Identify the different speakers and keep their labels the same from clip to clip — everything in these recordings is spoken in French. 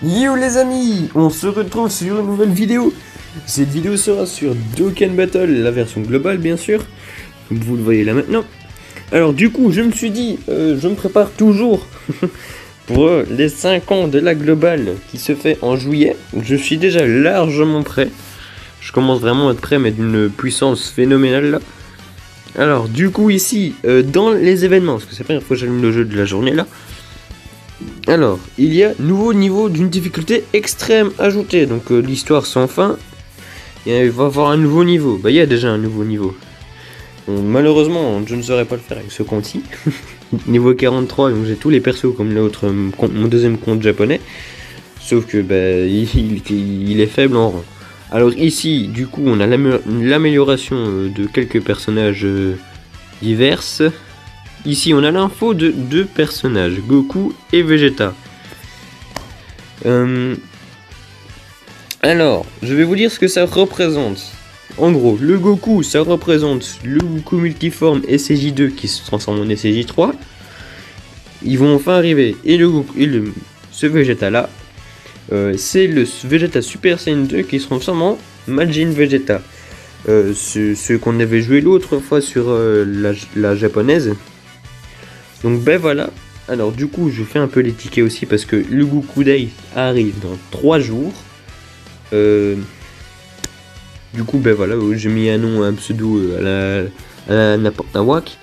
Speaker 1: Yo les amis, on se retrouve sur une nouvelle vidéo. Cette vidéo sera sur Dokkan Battle, la version globale bien sûr, comme vous le voyez là maintenant. Alors du coup je me suis dit, je me prépare toujours pour les 5 ans de la globale qui se fait en juillet. Je suis déjà largement prêt, je commence vraiment à être prêt mais d'une puissance phénoménale là. Alors du coup ici, dans les événements, parce que c'est la première fois que j'allume le jeu de la journée là. Alors, il y a nouveau niveau d'une difficulté extrême ajoutée, donc l'histoire sans fin, il va y avoir un nouveau niveau, bah il y a déjà un nouveau niveau. Bon, malheureusement, je ne saurais pas le faire avec ce compte-ci, niveau 43, donc j'ai tous les persos comme l'autre, mon deuxième compte japonais, sauf que bah, il est faible en rang. Alors ici, du coup, on a l'amélioration de quelques personnages divers. Ici, on a l'info de 2 personnages, Goku et Vegeta. Alors, je vais vous dire ce que ça représente. En gros, le Goku, ça représente le Goku multiforme SCJ2 qui se transforme en SCJ3. Ils vont enfin arriver. Et ce Vegeta là, c'est le Vegeta Super Saiyan 2 qui se transforme en Majin Vegeta. Ce qu'on avait joué l'autre fois sur la japonaise. Donc ben voilà, alors du coup je fais un peu les tickets aussi parce que le Goku Day arrive dans 3 jours. Du coup ben voilà, j'ai mis un nom, un pseudo à la n'importe wak.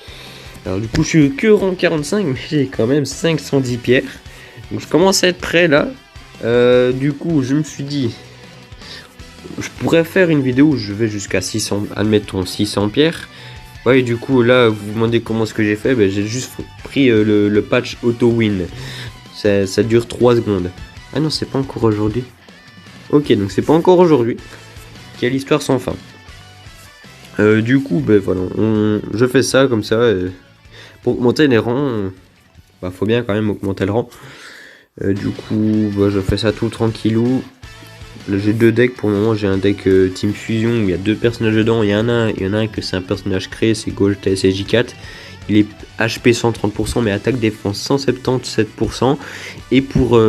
Speaker 1: Alors du coup je suis que rang 45 mais j'ai quand même 510 pierres. Donc je commence à être prêt là. Du coup je me suis dit, je pourrais faire une vidéo où je vais jusqu'à 600, admettons 600 pierres. Ouais, du coup, là, vous vous demandez comment ce que j'ai fait, ben, j'ai juste pris le patch auto-win. Ça dure 3 secondes. Ah non, c'est pas encore aujourd'hui. Ok, donc c'est pas encore aujourd'hui. Quelle histoire sans fin. Du coup, ben voilà, je fais ça comme ça. Pour augmenter les rangs, bah, faut bien quand même augmenter le rang. Du coup, bah, je fais ça tout tranquillou. Là, j'ai 2 decks pour le moment, j'ai un deck Team Fusion où il y a 2 personnages dedans, il y en a un que c'est un personnage créé, c'est Gogeta SJ4. Il est HP 130% mais attaque défense 177%. Et pour...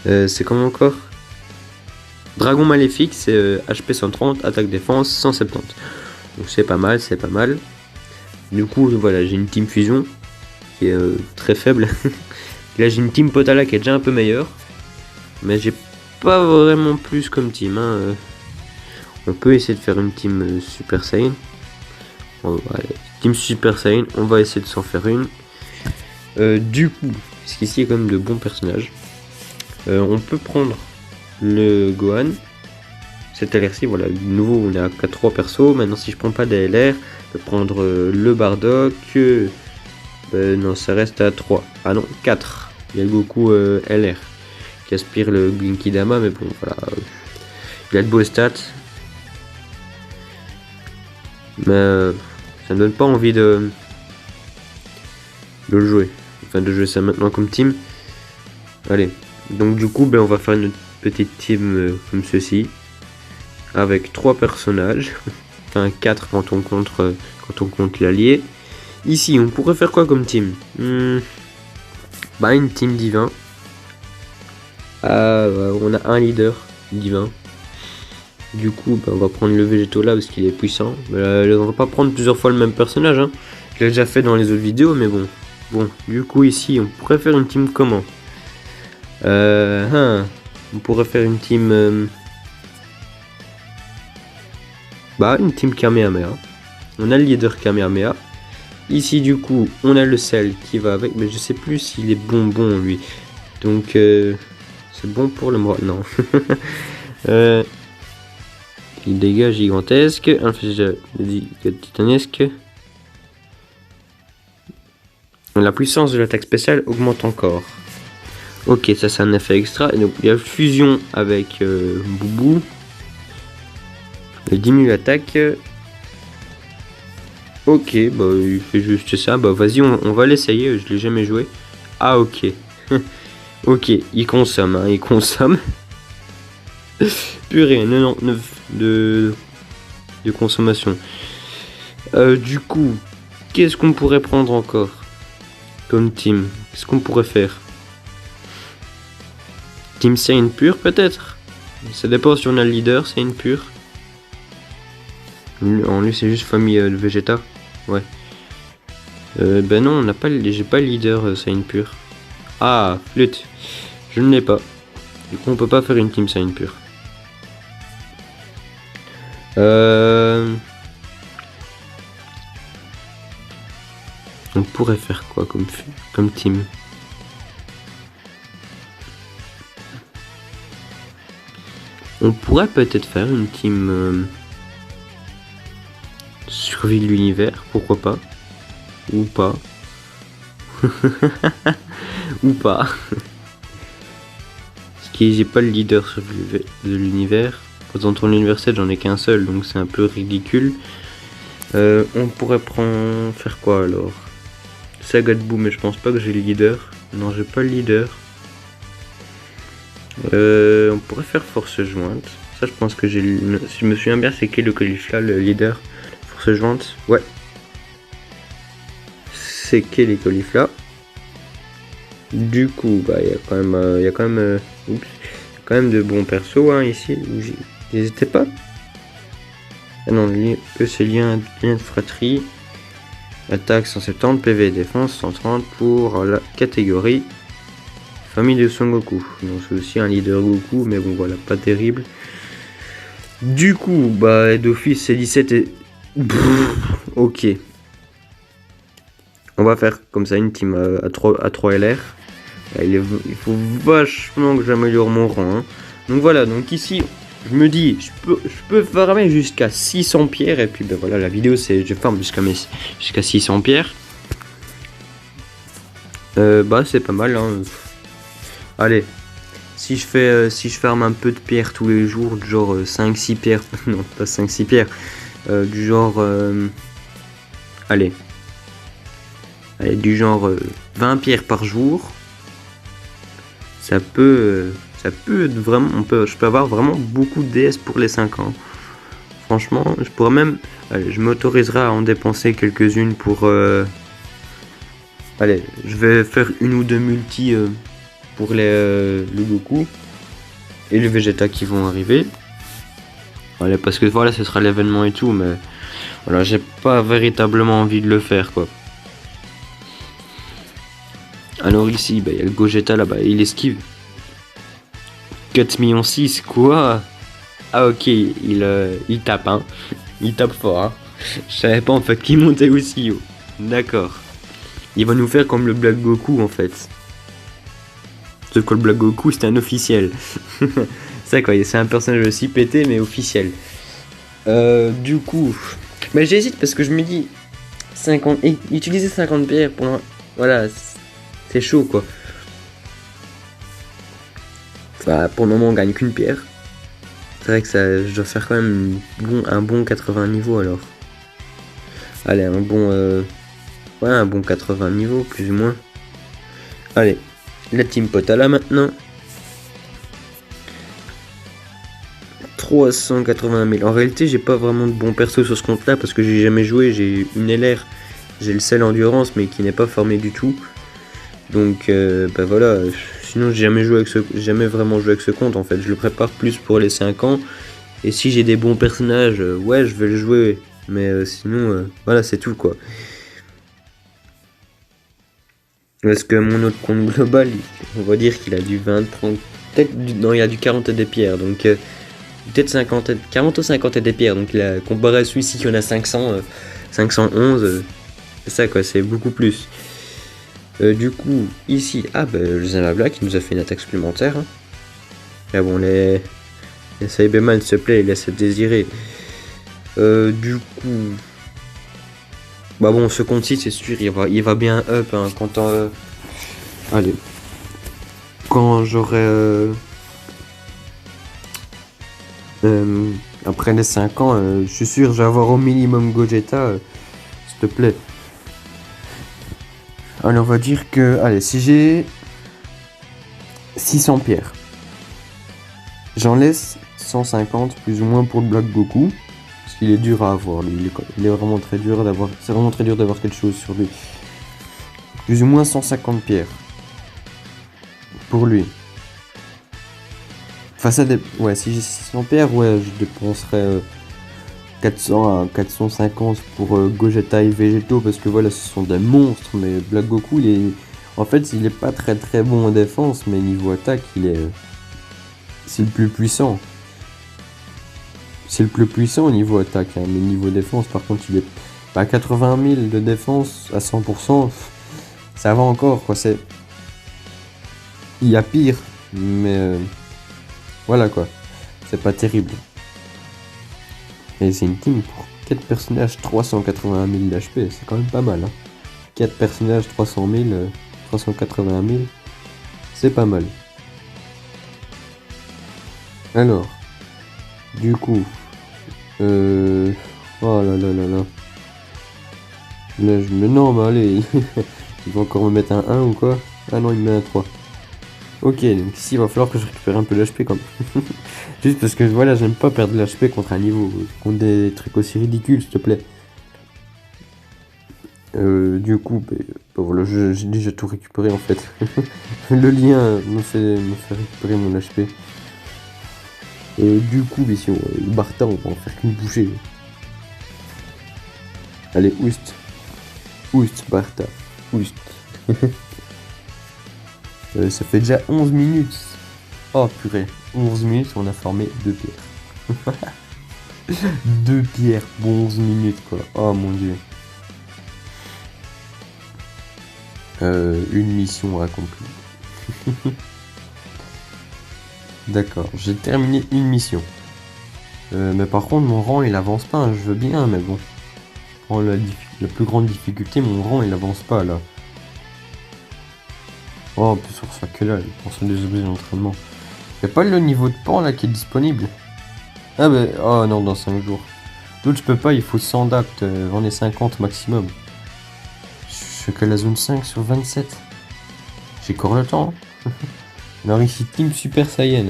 Speaker 1: c'est comment encore? Dragon Maléfique, c'est HP 130, attaque défense 170. Donc c'est pas mal, c'est pas mal. Du coup, voilà, j'ai une Team Fusion qui est très faible. Là, j'ai une Team Potala qui est déjà un peu meilleure. Mais j'ai pas vraiment plus comme team. Hein. On peut essayer de faire une team Super Saiyan. Team Super Saiyan, on va essayer de s'en faire une. Du coup, parce qu'ici il y a quand même de bons personnages. On peut prendre le Gohan. Cette LR-ci, voilà, de nouveau on est à 3 persos. Maintenant si je prends pas des LR, je peux prendre le Bardock. Non, ça reste à 3. Ah non, 4. Il y a le Goku LR. Qui aspire le Genkidama, mais bon, voilà. Il a de beaux stats. Mais ça me donne pas envie de le jouer. Enfin, de jouer ça maintenant comme team. Allez. Donc, du coup, ben, on va faire une petite team comme ceci. Avec 3 personnages. Enfin, 4 quand on compte l'allié. Ici, on pourrait faire quoi comme team? Bah, une team divin. On a un leader divin. Du coup, bah, on va prendre le Végéto là parce qu'il est puissant. On va pas prendre plusieurs fois le même personnage. Hein. Je l'ai déjà fait dans les autres vidéos, mais bon. Bon, du coup ici, on pourrait faire une team comment? On pourrait faire une team... une team Kamehameha. On a le leader Kamehameha. Ici, du coup, on a le sel qui va avec, mais je sais plus s'il est bonbon lui. Donc... c'est bon pour le moral, non. Il dégage gigantesque, un flèche titanesque. La puissance de l'attaque spéciale augmente encore. Ok, ça c'est un effet extra. Et donc il y a fusion avec Boubou. Il diminue l'attaque. Ok, bah il fait juste ça. Bah vas-y, on va l'essayer, je l'ai jamais joué. Ah ok. Ok, il consomme, hein, il consomme. Purée, 99 de consommation. Du coup, qu'est-ce qu'on pourrait prendre encore comme team? Qu'est-ce qu'on pourrait faire? Team Saiyan pur peut-être. Ça dépend si on a le leader Saiyan pur. En lui c'est juste famille de Vegeta. Ouais. Ben non, on n'a pas, j'ai pas le leader Saiyan pur. Ah, flûte. Je ne l'ai pas. Du coup on peut pas faire une Team Saiyan pur. On pourrait faire quoi comme team? On pourrait peut-être faire une team survie de l'univers, pourquoi pas? Ou pas? Ou pas? Parce que j'ai pas le leader survie de l'univers. Quand on tourne l'universel, j'en ai qu'un seul, donc c'est un peu ridicule. On pourrait faire quoi alors? Saga de boue, mais je pense pas que j'ai le leader. Non, j'ai pas le leader. On pourrait faire force jointe. Ça, je pense que j'ai. Si je me souviens bien, c'est qui le Caulifla, le leader? Force jointe. Ouais. C'est qui les Caulifla? Du coup, bah, il y a quand même de bons persos hein, ici. N'hésitez pas. Ah non, eux c'est lien de fratrie. Attaque 170, PV défense 130 pour la catégorie famille de Son Goku. Donc c'est aussi un leader Goku, mais bon voilà, pas terrible. Du coup, bah d'office c'est 17 et... ok. On va faire comme ça une team à 3 LR. Il faut vachement que j'améliore mon rang. Hein. Donc voilà, donc ici... Je me dis, je peux farmer jusqu'à 600 pierres et puis ben voilà, la vidéo c'est je farme jusqu'à 600 pierres. Bah c'est pas mal hein. Allez, si je farme un peu de pierres tous les jours, du genre 5-6 pierres, non pas 5-6 pierres, du genre allez, du genre 20 pierres par jour, ça peut être vraiment, je peux avoir vraiment beaucoup de DS pour les 5 ans. Franchement, je pourrais même, allez, je m'autoriserai à en dépenser quelques-unes pour, allez, je vais faire une ou deux multi pour le Goku et le Vegeta qui vont arriver. Voilà, parce que voilà, ce sera l'événement et tout, mais voilà, j'ai pas véritablement envie de le faire quoi. Alors ici, bah, il y a le Gogeta là-bas, il esquive. 4 millions 6, quoi? Ah ok, il tape, hein. Il tape fort, hein. Je savais pas en fait qu'il montait aussi haut. D'accord. Il va nous faire comme le Black Goku en fait. Sauf que le Black Goku c'est un officiel. C'est quoi, c'est un personnage aussi pété mais officiel. Du coup... Mais j'hésite parce que je me dis... utiliser 50 pierres pour... Voilà, c'est chaud quoi. Bah, pour le moment on gagne qu'une pierre. C'est vrai que ça, je dois faire quand même un bon 80 niveaux alors. Allez, un bon 80 niveaux plus ou moins. Allez, la team Potala maintenant. 380 000. En réalité j'ai pas vraiment de bons persos sur ce compte là parce que j'ai jamais joué, j'ai une LR. J'ai le sel endurance mais qui n'est pas formé du tout. Donc bah voilà, sinon j'ai jamais vraiment joué avec ce compte en fait, je le prépare plus pour les 5 ans. Et si j'ai des bons personnages, ouais je vais le jouer. Mais sinon, voilà c'est tout quoi. Parce que mon autre compte global, on va dire qu'il a du 20, 30, non il a du 40 et des pierres. Donc peut-être 40 ou 50 et des pierres. Donc comparé à celui-ci qui en a 500, 511, c'est ça quoi, c'est beaucoup plus. Du coup, ici, le Zama qui nous a fait une attaque supplémentaire. Hein. Mais bon, les Cyberman, s'il te plaît, ils laissent désirer. Du coup, bah bon, ce compte-ci, c'est sûr, il va bien up. Hein, allez, quand j'aurai après les 5 ans, je suis sûr, je vais avoir au minimum Gogeta, s'il te plaît. Alors on va dire que, allez, si j'ai 600 pierres, j'en laisse 150 plus ou moins pour le Black Goku, parce qu'il est dur à avoir, lui, il est vraiment très dur d'avoir, c'est vraiment très dur d'avoir quelque chose sur lui. Plus ou moins 150 pierres pour lui. Enfin, ouais, si j'ai 600 pierres, ouais, je dépenserais 400 à 450 pour Gogeta et Végétaux, parce que voilà, ce sont des monstres, mais Black Goku, en fait, il est pas très très bon en défense, mais niveau attaque, c'est le plus puissant. C'est le plus puissant au niveau attaque, hein, mais niveau défense, par contre, il est à 80 000 de défense à 100%, ça va encore, quoi, il y a pire, mais voilà, quoi, c'est pas terrible. Et c'est une team pour 4 personnages, 380 000 d'HP, c'est quand même pas mal, hein. 4 personnages, 300 000, 380 000, c'est pas mal. Alors, du coup, oh là là là là. Là, non, mais allez, il va encore me mettre un 1 ou quoi? Ah non, il me met un 3. Ok, donc ici, il va falloir que je récupère un peu d'HP quand même. Juste parce que, voilà, j'aime pas perdre de l'HP contre un niveau, contre des trucs aussi ridicules, s'il te plaît. Du coup, voilà, j'ai déjà tout récupéré en fait. Le lien me fait récupérer mon HP. Du coup, si le Bartha, on va en faire qu'une bouchée. Allez, oust. Oust, Bartha. Oust. Ça fait déjà 11 minutes. Oh purée, 11 minutes, on a formé 2 pierres. 2 pierres pour 11 minutes, quoi. Oh mon dieu. Une mission accomplie. D'accord, j'ai terminé une mission. Mais par contre, mon rang il avance pas, hein. Je veux bien, mais bon. Je prends la plus grande difficulté, mon rang il avance pas là. Oh, en plus on reçoit que là, on reçoit des objets d'entraînement. Y'a pas le niveau de pan là qui est disponible? Ah bah, oh non, dans 5 jours. D'autres je peux pas, il faut 100 d'actes, j'en ai 50 maximum. Je fais que la zone 5 sur 27. J'ai encore le temps. Hein. Alors ici, Team Super Saiyan.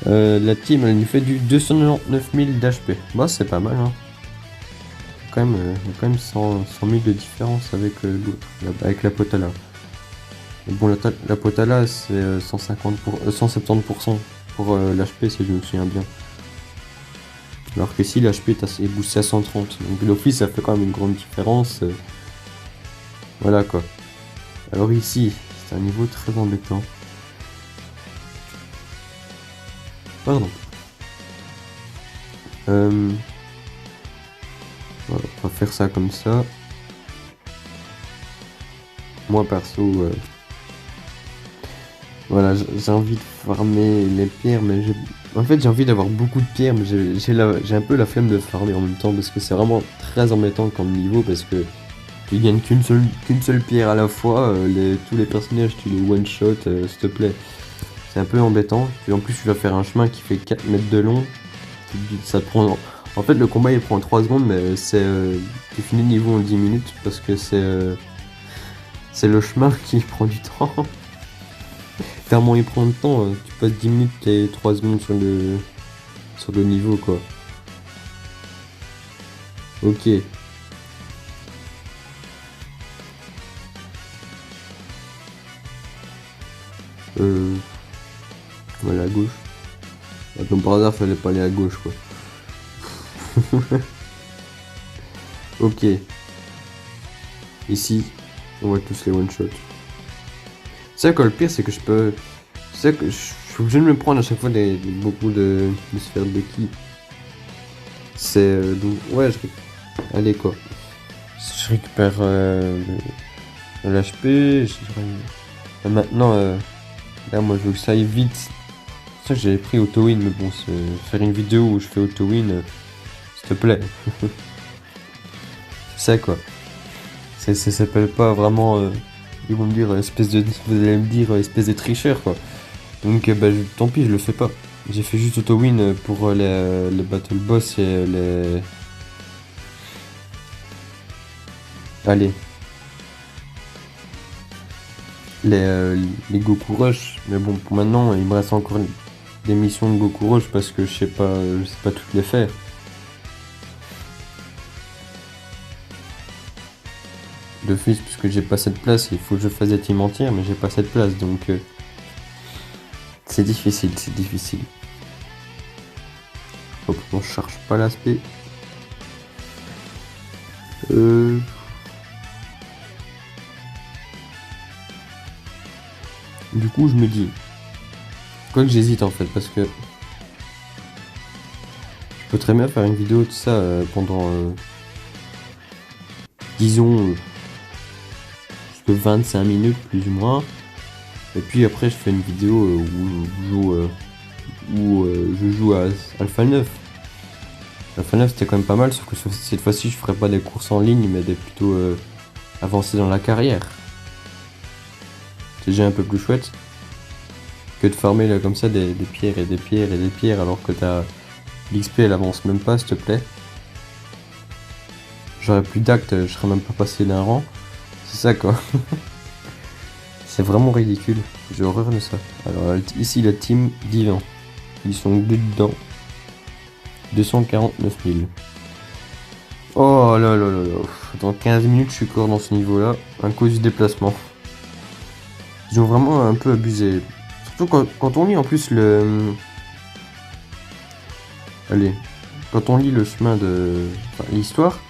Speaker 1: La team, elle nous fait du 299 000 d'HP. Bah, c'est pas mal, hein. Il y a quand même 100 000 de différence avec l'autre, avec la Potala. Mais bon, la Potala, c'est 170% pour l'HP, si je me souviens bien. Alors que si l'HP est boosté à 130. Donc d'office, ça fait quand même une grande différence. Voilà, quoi. Alors ici, c'est un niveau très embêtant. Pardon. Voilà, on va faire ça comme ça. Moi perso, voilà, j'ai envie de farmer les pierres, mais en fait j'ai envie d'avoir beaucoup de pierres, mais j'ai un peu la flemme de farmer en même temps parce que c'est vraiment très embêtant comme niveau parce que tu gagnes qu'une seule pierre à la fois, tous les personnages tu les one shot, s'il te plaît. C'est un peu embêtant. En plus, tu vas faire un chemin qui fait 4 mètres de long. Ça te prend. En fait, le combat il prend 3 secondes, mais tu finis le niveau en 10 minutes parce que c'est le chemin qui prend du temps. Tellement il prend de temps, tu passes 10 minutes et 3 secondes sur le niveau, quoi. Ok. Voilà, à gauche. Comme par hasard, fallait pas aller à gauche, quoi. Ok. Ici, on va tous les one-shot. C'est ça, quoi, le pire, c'est que je peux... C'est ça que je suis obligé de me prendre à chaque fois beaucoup de sphères de ki. C'est... donc, ouais, allez, quoi. Je récupère l'HP. Maintenant, là, moi, je veux que ça aille vite. C'est ça que j'avais pris auto-win, mais bon, faire une vidéo où je fais auto-win, s'il te plaît. C'est ça, quoi. Ça s'appelle pas vraiment... ils vont me dire, vous allez me dire, espèce de tricheur, quoi. Donc, bah, tant pis, je le fais pas. J'ai fait juste auto-win pour les battle boss et les... Allez. Les Goku Rush. Mais bon, pour maintenant, il me reste encore des missions de Goku Rush parce que je sais pas toutes les faire. D'office, puisque j'ai pas cette place, il faut que je fasse des teams entières, mais j'ai pas cette place, donc C'est difficile, c'est difficile. Hop, on charge pas l'aspect. Du coup, je me dis... Quoi que j'hésite en fait, parce que... Je peux très bien faire une vidéo de ça pendant... disons... jusque 25 minutes, plus ou moins. Et puis après, je fais une vidéo où je joue à Alpha 9. Alpha 9, c'était quand même pas mal, sauf que cette fois-ci, je ferai pas des courses en ligne, mais plutôt avancer dans la carrière. C'est déjà un peu plus chouette que de farmer là, comme ça des pierres et des pierres et des pierres alors que l'XP elle avance même pas, s'il te plaît. J'aurais plus d'actes, je serais même pas passé d'un rang. C'est ça quoi. C'est vraiment ridicule. J'ai horreur de ça. Alors ici la team Divan. Ils sont deux dedans. 249 000. Oh là là là là. Dans 15 minutes je suis encore dans ce niveau là. À cause du déplacement. Ils ont vraiment un peu abusé. Surtout quand on lit en plus le... Allez. Quand on lit le chemin de... Enfin, l'histoire.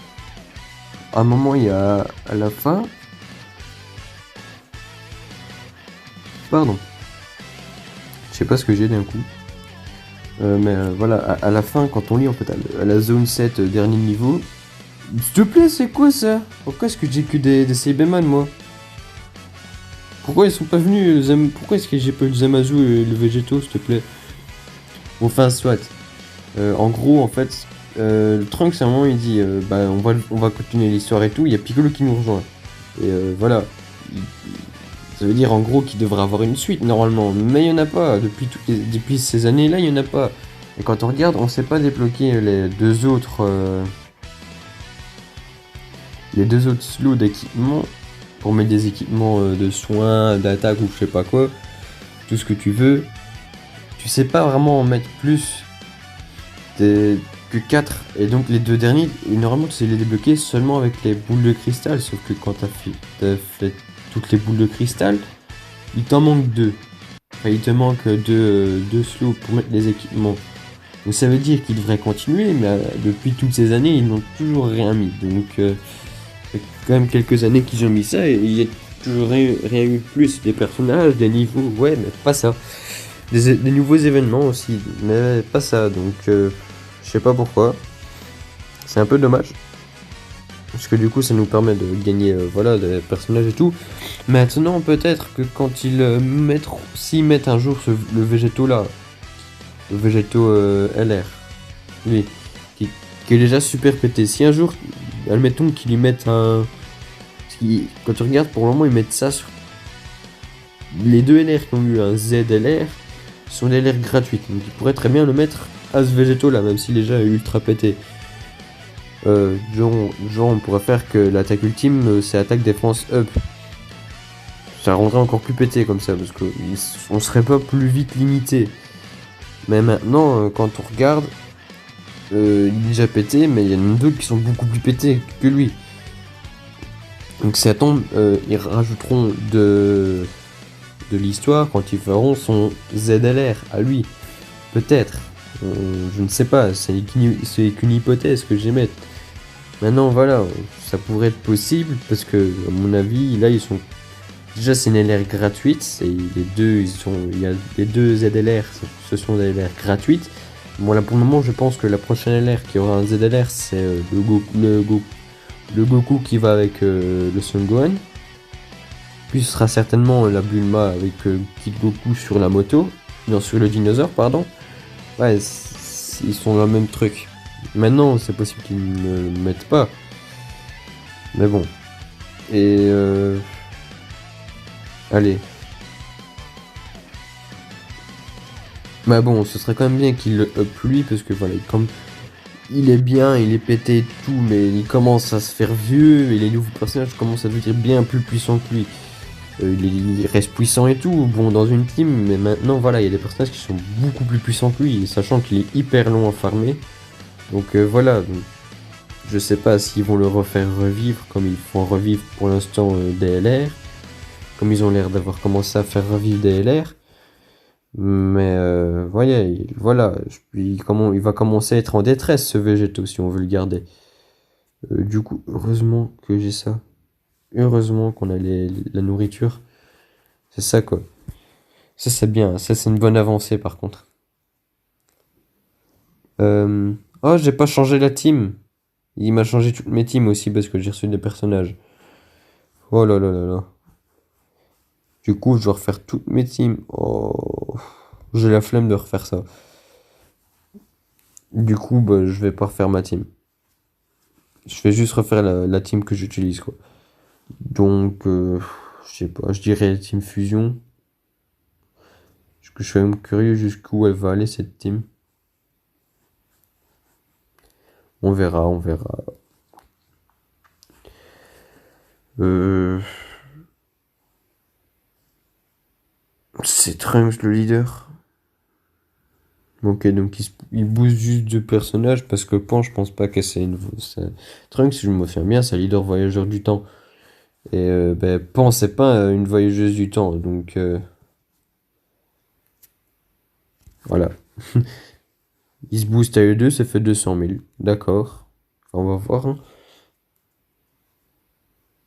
Speaker 1: À un moment il y a... À la fin... Pardon. Je sais pas ce que j'ai d'un coup. Mais voilà, à la fin, quand on lit en fait à la zone 7, dernier niveau. S'il te plaît, c'est quoi ça? Pourquoi est-ce que j'ai que des Cyberman moi? Pourquoi ils sont pas venus pourquoi est-ce que j'ai pas eu le Zamazu et le Végéto, s'il te plaît? Bon, enfin, soit. En gros, en fait, le Trunks à un moment il dit bah on va continuer l'histoire et tout, il y a Piccolo qui nous rejoint. Et voilà. Ça veut dire en gros qu'il devrait avoir une suite normalement, mais il n'y en a pas. Depuis ces années-là, il n'y en a pas. Et quand on regarde, on ne sait pas débloquer les deux autres slots d'équipement pour mettre des équipements de soins, d'attaque ou je sais pas quoi, tout ce que tu veux. Tu sais pas vraiment en mettre plus que 4. Et donc les deux derniers, normalement tu sais les débloquer seulement avec les boules de cristal, sauf que quand t'as fait toutes les boules de cristal, il t'en manque 2. Enfin, il te manque deux slots pour mettre les équipements. Donc ça veut dire qu'ils devraient continuer, mais depuis toutes ces années, ils n'ont toujours rien mis. Donc ça fait quand même quelques années qu'ils ont mis ça, et il y a toujours rien eu de plus. Des personnages, des niveaux, ouais, mais pas ça. Des nouveaux événements aussi, mais pas ça. Donc je sais pas pourquoi. C'est un peu dommage. Parce que du coup ça nous permet de gagner voilà, des personnages et tout. Maintenant peut-être que quand ils s'ils mettent un jour le Végéto là, le Végéto LR, lui, qui est déjà super pété. Si un jour, admettons qu'ils y mettent un... Quand tu regardes pour le moment ils mettent ça sur... Les deux LR qui ont eu un ZLR sont des LR gratuites. Donc ils pourraient très bien le mettre à ce Végéto là, même s'il est déjà ultra pété. Genre on pourrait faire que l'attaque ultime c'est attaque défense up. Ça rendrait encore plus pété comme ça, parce qu'on serait pas plus vite limité. Mais maintenant quand on regarde, il est déjà pété, mais il y en a d'autres qui sont beaucoup plus pétés que lui. Donc ça tombe, ils rajouteront de l'histoire quand ils feront son ZLR à lui. Peut-être. Je ne sais pas, c'est qu'une hypothèse que j'émette. Maintenant voilà, ça pourrait être possible parce que à mon avis là ils sont déjà c'est une LR gratuite et il y a les deux ZLR, ce sont des LR gratuites. Bon là pour le moment je pense que la prochaine LR qui aura un ZLR c'est le Goku qui va avec le Son Gohan. Puis ce sera certainement la Bulma avec Kid Goku sur la moto, non sur le dinosaure pardon. Ouais, ils sont dans le même truc. Maintenant, c'est possible qu'ils ne le mettent pas. Mais bon. Et allez. Mais bon, ce serait quand même bien qu'il le up lui, parce que voilà, comme il est bien, il est pété et tout, mais il commence à se faire vieux, et les nouveaux personnages commencent à devenir bien plus puissants que lui. Il reste puissant et tout, bon dans une team, mais maintenant voilà, il y a des personnages qui sont beaucoup plus puissants que lui, sachant qu'il est hyper long à farmer. Donc voilà, donc, je sais pas s'ils vont le refaire revivre comme ils font revivre pour l'instant DLR, comme ils ont l'air d'avoir commencé à faire revivre DLR. Mais voyez, voilà, il va commencer à être en détresse ce végétaux si on veut le garder. Du coup, heureusement que j'ai ça. Heureusement qu'on a la nourriture. C'est ça quoi. Ça c'est bien, ça c'est une bonne avancée par contre. Oh, j'ai pas changé la team. Il m'a changé toutes mes teams aussi parce que j'ai reçu des personnages. Oh là là là là. Du coup, je dois refaire toutes mes teams. Oh, j'ai la flemme de refaire ça. Du coup, bah, je vais pas refaire ma team. Je vais juste refaire la team que j'utilise, quoi. Donc, je sais pas, je dirais Team Fusion. Parce que je suis même curieux jusqu'où elle va aller, cette team. On verra, on verra. Euh... C'est Trunks le leader. Ok, donc il booste juste deux personnages parce que Pan, je pense pas que c'est une. Trunks, si je me souviens bien, c'est un leader voyageur du temps. Et ben, Pan, c'est pas une voyageuse du temps. Donc voilà. Il se booste à eux deux, ça fait 200 000. D'accord. On va voir, hein.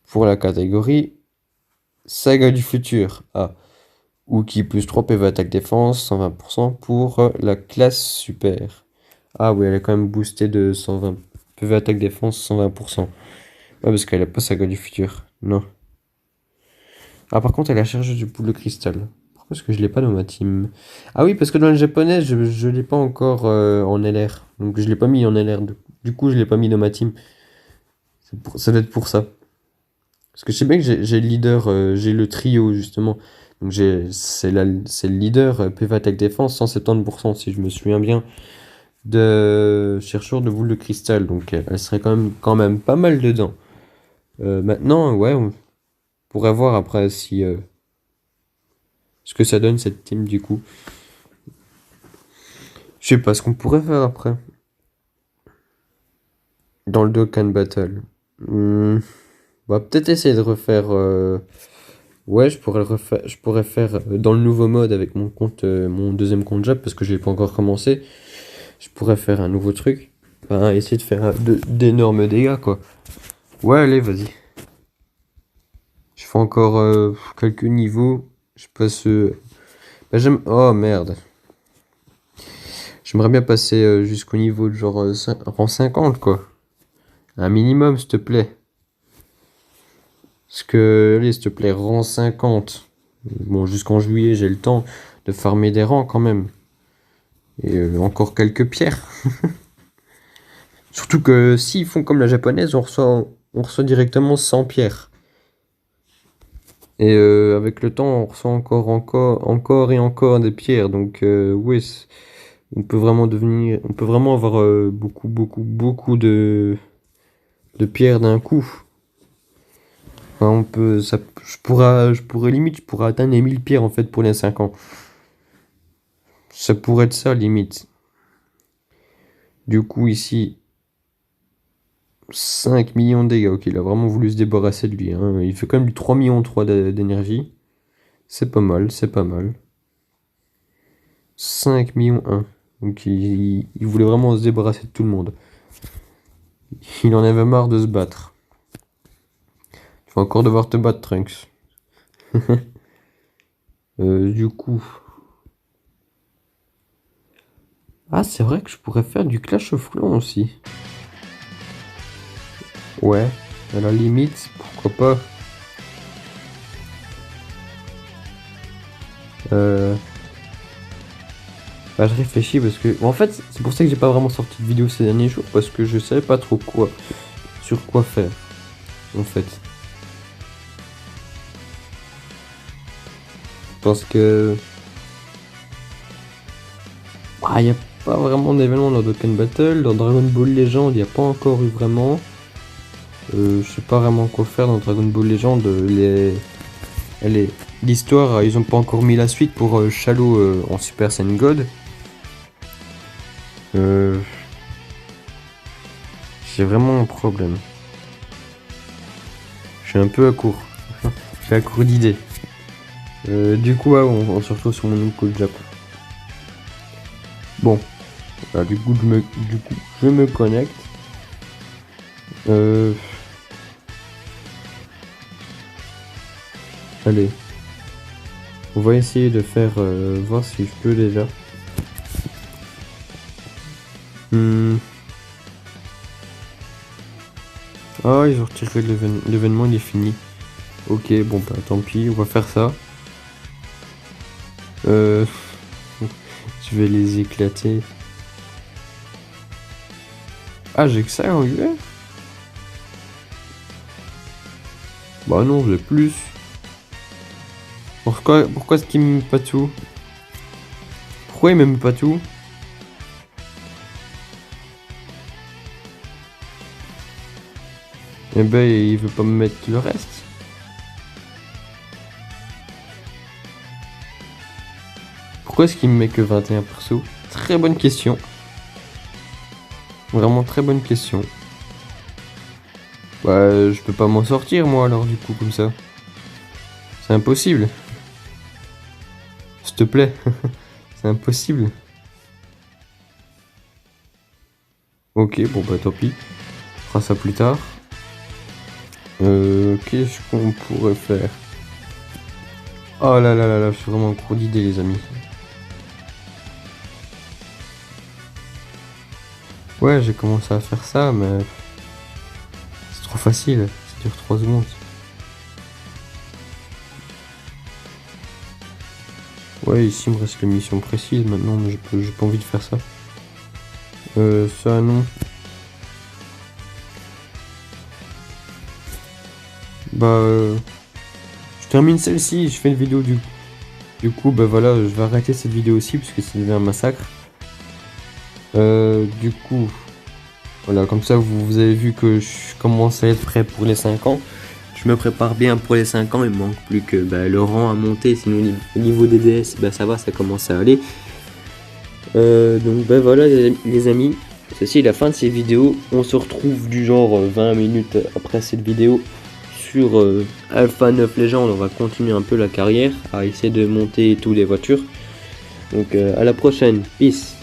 Speaker 1: Pour la catégorie Saga du futur. Ah. Ouki plus 3 PV attaque défense, 120% pour la classe super. Ah oui, elle est quand même boostée de 120 PV attaque défense, 120%. Ouais, parce qu'elle a pas Saga du futur. Non. Ah, par contre, elle a chargé du poule de cristal. Pourquoi est-ce que je l'ai pas dans ma team? Ah oui, parce que dans le japonais, je l'ai pas encore en LR. Donc je l'ai pas mis en LR. Du coup, je l'ai pas mis dans ma team. Ça doit être pour ça. Parce que je sais bien que j'ai le leader, j'ai le trio justement. Donc c'est le leader PV attaque défense 170% si je me souviens bien de chercheur de boule de cristal. Donc elle serait quand même pas mal dedans. Maintenant ouais on pourrait voir après si ce que ça donne cette team du coup. Je sais pas ce qu'on pourrait faire après dans le Dokkan Battle. Hmm, on va peut-être essayer de refaire. Ouais, je pourrais le refaire. Je pourrais faire dans le nouveau mode avec mon compte, mon deuxième compte Jap parce que je l'ai pas encore commencé. Je pourrais faire un nouveau truc. Enfin, essayer de faire d'énormes dégâts quoi. Ouais, allez, vas-y. Je fais encore quelques niveaux. Je passe. Bah, oh merde. J'aimerais bien passer jusqu'au niveau de genre rang 50 quoi. Un minimum, s'il te plaît. Parce que, allez, s'il te plaît, rang 50. Bon, jusqu'en juillet, j'ai le temps de farmer des rangs quand même. Et encore quelques pierres. Surtout que s'ils font comme la japonaise, on reçoit directement 100 pierres. Et avec le temps, on reçoit encore et encore des pierres. Donc, oui, on peut vraiment avoir beaucoup de pierres d'un coup. Enfin, je pourrais atteindre les 1000 pierres en fait pour les 5 ans. Ça pourrait être ça limite. Du coup ici, 5 millions de dégâts. Ok, il a vraiment voulu se débarrasser de lui, hein. Il fait quand même du 3 millions 3 d'énergie. C'est pas mal, c'est pas mal. 5 millions 1. Donc il voulait vraiment se débarrasser de tout le monde. Il en avait marre de se battre. Tu vas encore devoir te battre, Trunks. Du coup... Ah, c'est vrai que je pourrais faire du Clash of Clans aussi. Ouais, à la limite, pourquoi pas. Bah, je réfléchis parce que... En fait, c'est pour ça que j'ai pas vraiment sorti de vidéo ces derniers jours, parce que je savais pas trop sur quoi faire, en fait. Parce que... Ah, y a pas vraiment d'événement dans Dokkan Battle. Dans Dragon Ball Legend, il n'y a pas encore eu vraiment. Je sais pas vraiment quoi faire dans Dragon Ball Legend. L'histoire, ils ont pas encore mis la suite pour Shadow en Super Saiyan God. J'ai vraiment un problème. Je suis un peu à court. Je suis à court d'idées. Du coup, ouais, on se retrouve sur mon nouveau Jap. Bon, voilà, du coup je me connecte. Allez, on va essayer de faire voir si je peux déjà. Ah, ils ont retiré l'événement, il est fini. Ok, bon bah tant pis, on va faire ça. Je vais les éclater. Ah, j'ai que ça en UR? Bah non, j'ai plus. Pourquoi est-ce qu'il me met pas tout? Pourquoi il me met pas tout? Eh ben, il veut pas me mettre le reste. Pourquoi est-ce qu'il me met que 21 persos? Très bonne question. Vraiment très bonne question. Bah, je peux pas m'en sortir moi alors du coup comme ça. C'est impossible. S'il te plaît. C'est impossible. Ok, bon bah tant pis. On fera ça plus tard. Qu'est-ce qu'on pourrait faire? Oh là là là là, je suis vraiment en cours d'idées les amis. Ouais, j'ai commencé à faire ça, mais c'est trop facile. Ça dure 3 secondes. Ouais, ici il me reste les missions précises maintenant, mais j'ai pas envie de faire ça. Ça non. Bah, je termine celle-ci, je fais une vidéo du coup, bah voilà, je vais arrêter cette vidéo aussi parce que c'est devenu un massacre. Du coup, voilà, comme ça vous avez vu que je commence à être prêt pour les 5 ans. Je me prépare bien pour les 5 ans, il me manque plus que le rang à monter, sinon au niveau des DS, ça va, ça commence à aller. Donc voilà les amis, ceci est la fin de cette vidéo. On se retrouve du genre 20 minutes après cette vidéo sur Alpha 9 Legend. On va continuer un peu la carrière, à essayer de monter toutes les voitures. Donc à la prochaine, peace.